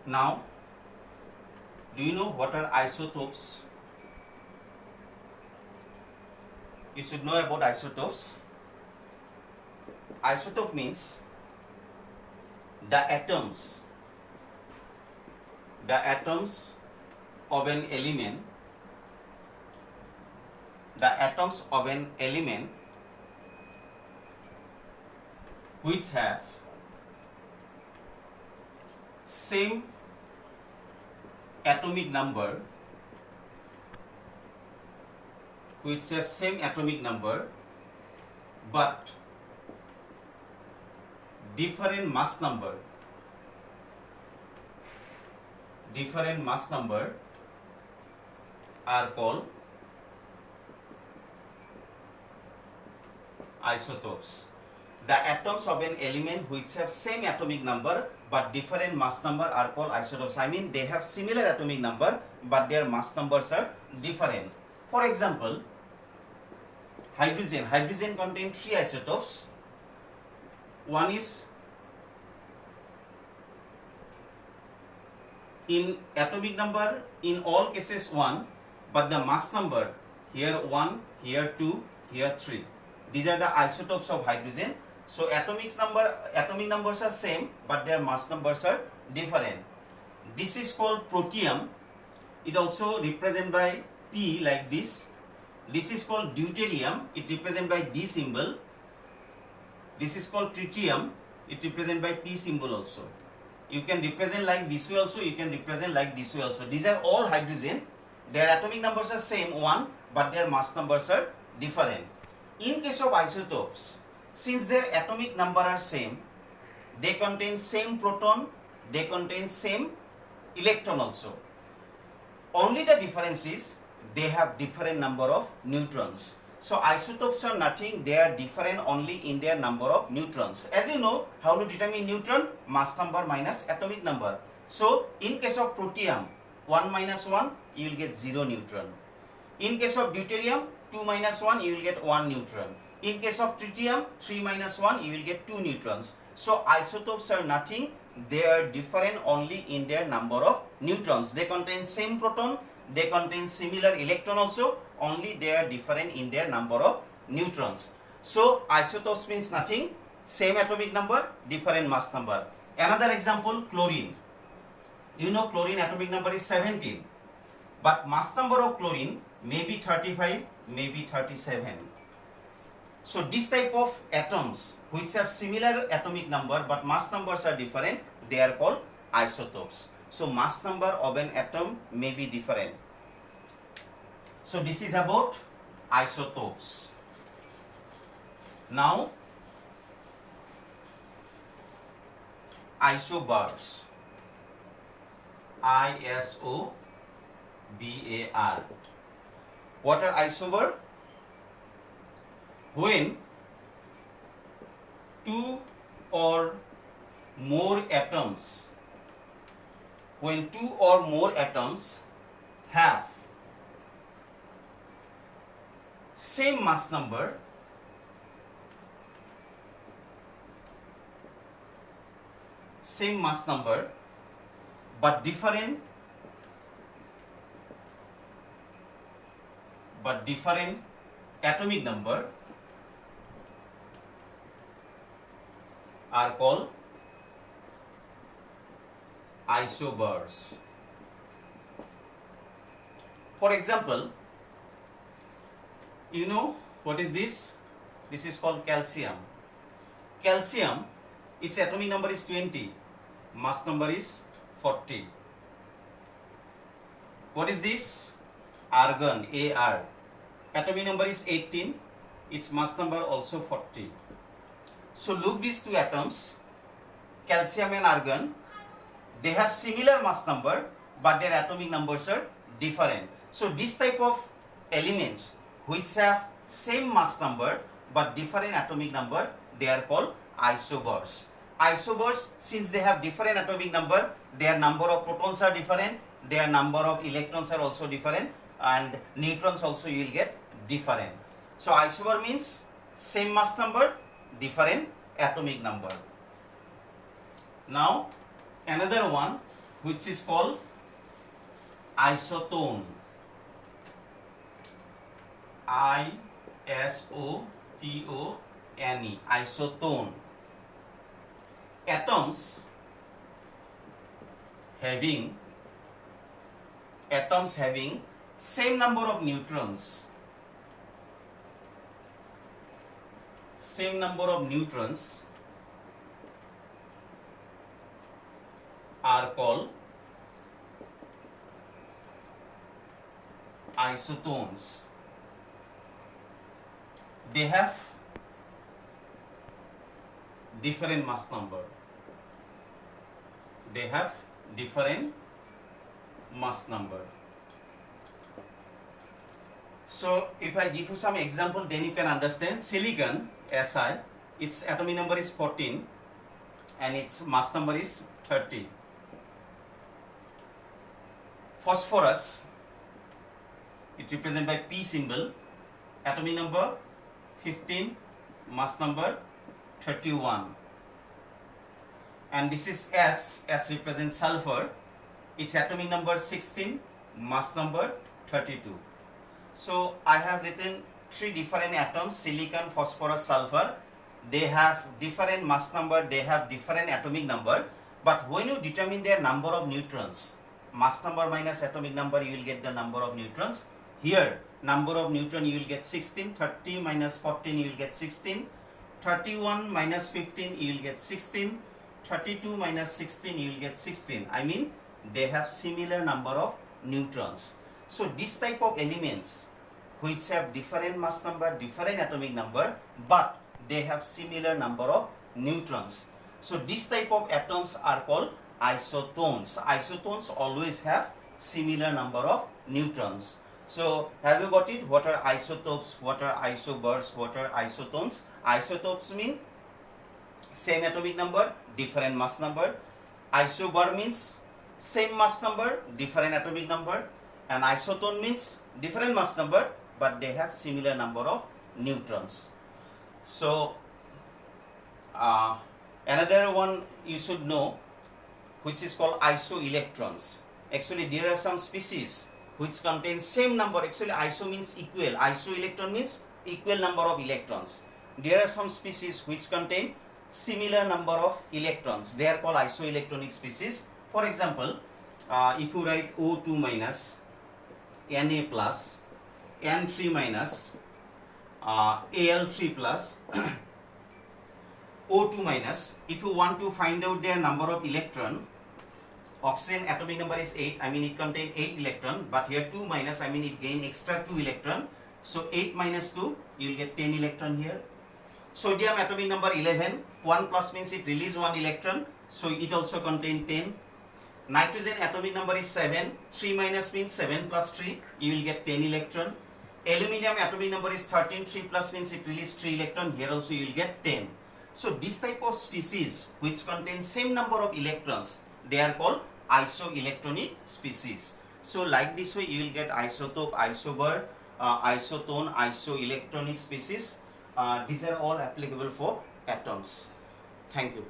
Now, do you know what are isotopes? You should know about isotopes. Isotope means the atoms of an element, which have same atomic number, but different mass number are called isotopes. The atoms of an element which have same atomic number but different mass number are called isotopes. I mean, they have similar atomic number but their mass numbers are different. For example, hydrogen contains 3 isotopes. One is in atomic number in all cases 1, but the mass number here 1, here 2, here 3. These are the isotopes of hydrogen. So atomic numbers are same, but their mass numbers are different. This is called protium. It also represented by P like this. This is called deuterium. It represented by D symbol. This is called tritium. It represented by T symbol also. You can represent like this way also. You can represent like this way also. These are all hydrogen. Their atomic numbers are same 1, but their mass numbers are different. In case of isotopes, since their atomic number are same, they contain same proton, they contain same electron also. Only the difference is they have different number of neutrons. So isotopes are nothing, they are different only in their number of neutrons. As you know, how to determine neutron? Mass number minus atomic number. So in case of protium, 1 minus 1, you will get 0 neutron. In case of deuterium, 2 minus 1, you will get 1 neutron. In case of tritium, 3 minus 1, you will get 2 neutrons. So isotopes are nothing, they are different only in their number of neutrons. They contain same proton, they contain similar electron also, only they are different in their number of neutrons. So isotopes means nothing, same atomic number, different mass number. Another example, chlorine. You know chlorine atomic number is 17, but mass number of chlorine may be 35, may be 37. So this type of atoms which have similar atomic number but mass numbers are different, they are called isotopes. So mass number of an atom may be different. So this is about isotopes. Now isobars. ISOBAR. What are isobar? When two or more atoms have same mass number, but different atomic number are called isobars. For example, you know what is this? This is called calcium. Calcium, its atomic number is 20, mass number is 40. What is this? Argon, Ar. Atomic number is 18, its mass number also 40. So look these two atoms, calcium and argon, they have similar mass number but their atomic numbers are different. So this type of elements which have same mass number but different atomic number, they are called isobars. Isobars, since they have different atomic number, their number of protons are different, their number of electrons are also different, and neutrons also you will get different. So isobar means same mass number, different atomic number. Now another one, which is called isotone. isotone, isotone. Atoms having same number of neutrons, are called isotones. They have different mass number. So if I give you some example, then you can understand. Silicon, Si, its atomic number is 14 and its mass number is 30. Phosphorus, it represented by P symbol, atomic number 15, mass number 31. And this is S represents sulfur, its atomic number 16, mass number 32. So I have written three different atoms, silicon, phosphorus, sulfur. They have different mass number, they have different atomic number, but when you determine their number of neutrons, mass number minus atomic number, you will get the number of neutrons. Here, number of neutron, you will get 16, 30 minus 14, you will get 16, 31 minus 15, you will get 16, 32 minus 16, you will get 16. I mean, they have similar number of neutrons. So this type of elements which have different mass number, different atomic number, but they have similar number of neutrons. So this type of atoms are called isotones. Isotones always have similar number of neutrons. So have you got it? What are isotopes? What are isobars? What are isotones? Isotopes mean same atomic number, different mass number. Isobar means same mass number, different atomic number. And isotone means different mass number, but they have similar number of neutrons. So another one you should know, which is called isoelectrons. Actually, there are some species which contain same number. Actually, iso means equal. Isoelectron means equal number of electrons. There are some species which contain similar number of electrons. They are called isoelectronic species. For example, if you write O2 minus, Na plus, N3 minus, Al3 plus, O2 minus, if you want to find out their number of electron, oxygen atomic number is 8, I mean it contains 8 electron, but here 2 minus, I mean it gain extra 2 electron. So 8 minus 2, you will get 10 electron here. Sodium atomic number 11, 1 plus means it release 1 electron, so it also contains 10. Nitrogen atomic number is 7, 3 minus means 7 plus 3, you will get 10 electron. Aluminium atomic number is 13, 3 plus means it release 3 electron, here also you will get 10. So this type of species which contain same number of electrons, they are called isoelectronic species. So like this way you will get isotope, isobar, isotone, isoelectronic species. These are all applicable for atoms. Thank you.